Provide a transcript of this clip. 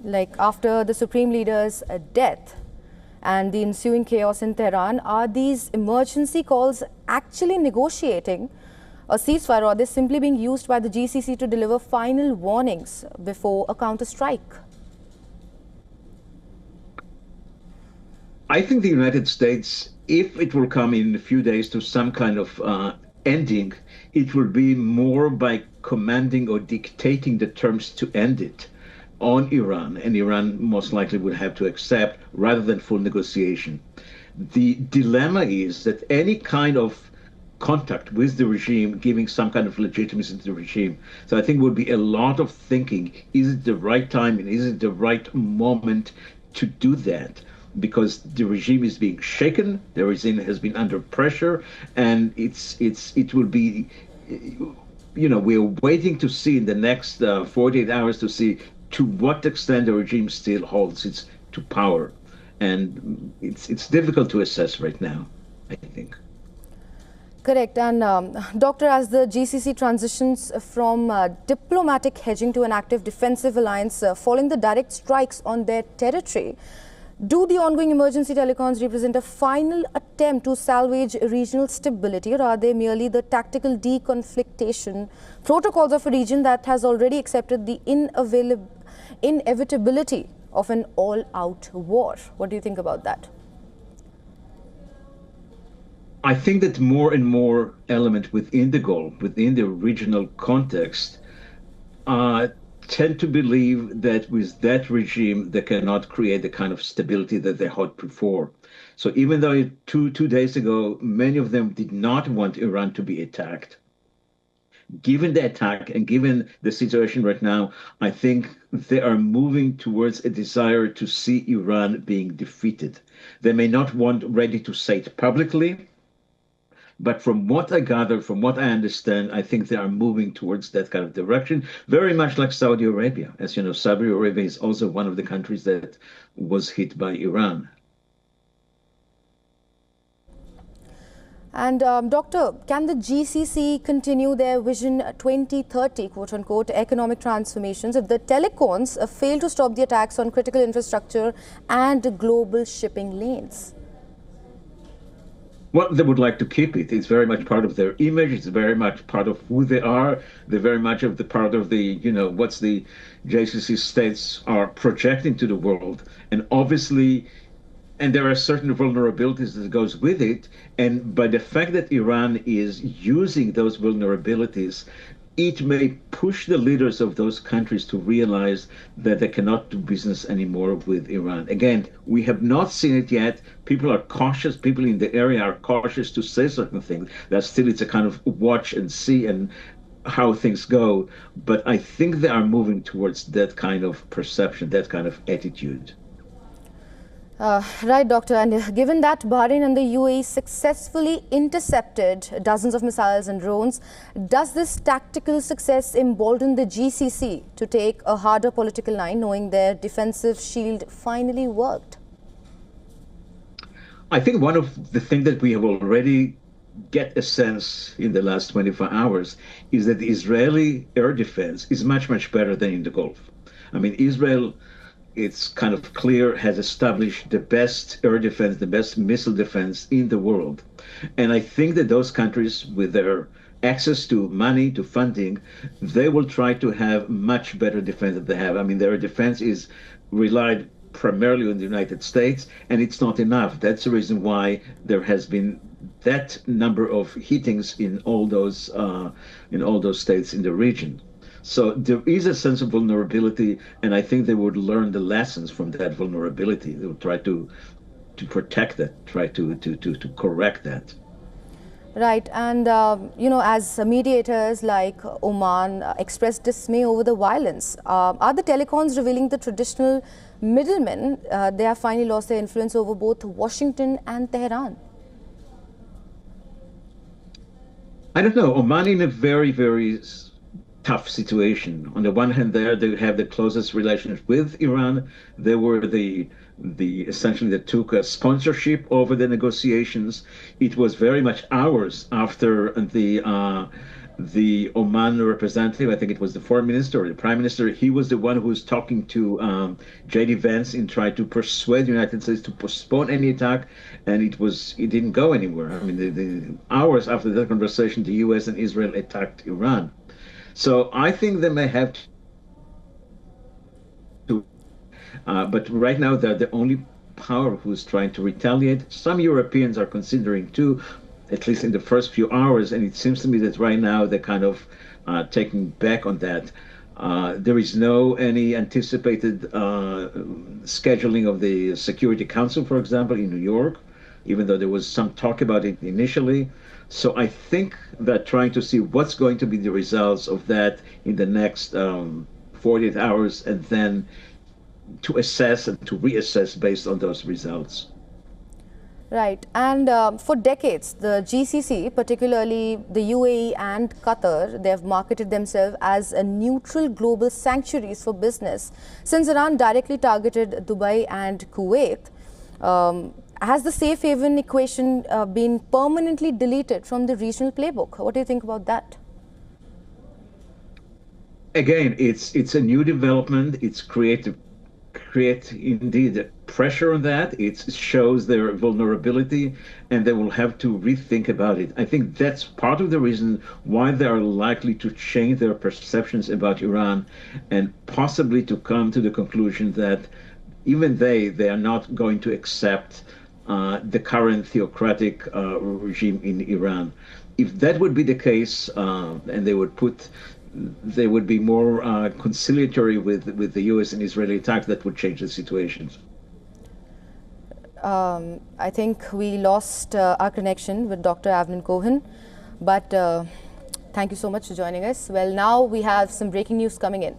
Like after the Supreme Leader's death and the ensuing chaos in Tehran, are these emergency calls actually negotiating a ceasefire, or are they simply being used by the GCC to deliver final warnings before a counter-strike? I think the United States, if it will come in a few days to some kind of ending, it will be more by commanding or dictating the terms to end it on Iran, and Iran most likely would have to accept rather than full negotiation. The dilemma is that any kind of contact with the regime, giving some kind of legitimacy to the regime. So I think would be a lot of thinking. Is it the right time and is it the right moment to do that? Because the regime is being shaken, the regime has been under pressure, and it will be, we're waiting to see in the next 48 hours to see to what extent the regime still holds its to power. And it's difficult to assess right now, I think. Correct. And Doctor, as the GCC transitions from diplomatic hedging to an active defensive alliance following the direct strikes on their territory, do the ongoing emergency telecoms represent a final attempt to salvage regional stability, or are they merely the tactical deconflictation protocols of a region that has already accepted the inevitability of an all-out war? What do you think about that? I think that more and more elements within the Gulf, within the regional context, tend to believe that with that regime, they cannot create the kind of stability that they hoped before. So even though two days ago, many of them did not want Iran to be attacked, given the attack and given the situation right now, I think they are moving towards a desire to see Iran being defeated. They may not want ready to say it publicly, but from what I gather, from what I understand, I think they are moving towards that kind of direction, very much like Saudi Arabia. As you know, Saudi Arabia is also one of the countries that was hit by Iran. And Doctor, can the GCC continue their Vision 2030, quote-unquote, economic transformations if the telecoms fail to stop the attacks on critical infrastructure and global shipping lanes? Well, they would like to keep it. It's very much part of their image. It's very much part of who they are. They're very much of the part of the, what's the JCC states are projecting to the world. And obviously, and there are certain vulnerabilities that goes with it. And by the fact that Iran is using those vulnerabilities, it may push the leaders of those countries to realize that they cannot do business anymore with Iran. Again, we have not seen it yet. People are cautious. People in the area are cautious to say certain things. That still it's a kind of watch and see and how things go. But I think they are moving towards that kind of perception, that kind of attitude. Right, Doctor. And given that Bahrain and the UAE successfully intercepted dozens of missiles and drones, does this tactical success embolden the GCC to take a harder political line, knowing their defensive shield finally worked? I think one of the things that we have already get a sense in the last 24 hours is that the Israeli air defense is much, much better than in the Gulf. I mean, Israel, it's kind of clear, has established the best air defense, the best missile defense in the world. And I think that those countries, with their access to money, to funding, they will try to have much better defense than they have. I mean, their defense is relied primarily on the United States, and it's not enough. That's the reason why there has been that number of hittings in all those states in the region. So there is a sense of vulnerability, and I think they would learn the lessons from that vulnerability. They will try to protect that, try to correct that. Right. And, as mediators like Oman expressed dismay over the violence, are the telecoms revealing the traditional middlemen? They have finally lost their influence over both Washington and Tehran. I don't know. Oman in a very, very tough situation. On the one hand, they have the closest relationship with Iran. They were the essentially that took a sponsorship over the negotiations. It was very much hours after the the Oman representative, I think it was the foreign minister or the prime minister, he was the one who was talking to J.D. Vance and tried to persuade the United States to postpone any attack, and it didn't go anywhere. I mean, the hours after that conversation, the U.S. and Israel attacked Iran. So I think they may have to, but right now they're the only power who's trying to retaliate. Some Europeans are considering too, at least in the first few hours, and it seems to me that right now they're kind of taking back on that. There is no any anticipated scheduling of the Security Council, for example, in New York, even though there was some talk about it initially. So I think they're trying to see what's going to be the results of that in the next 48 hours, and then to assess and to reassess based on those results. Right. And for decades, the GCC, particularly the UAE and Qatar, they have marketed themselves as a neutral global sanctuaries for business. Since Iran directly targeted Dubai and Kuwait, has the safe haven equation been permanently deleted from the regional playbook? What do you think about that? Again, it's a new development. It's create indeed pressure on that. It shows their vulnerability, and they will have to rethink about it. I think that's part of the reason why they are likely to change their perceptions about Iran, and possibly to come to the conclusion that even they are not going to accept the current theocratic regime in Iran. If that would be the case, and they would be more conciliatory with the U.S. and Israeli attacks, that would change the situation. I think we lost our connection with Dr. Avner Cohen, but thank you so much for joining us. Well, now we have some breaking news coming in.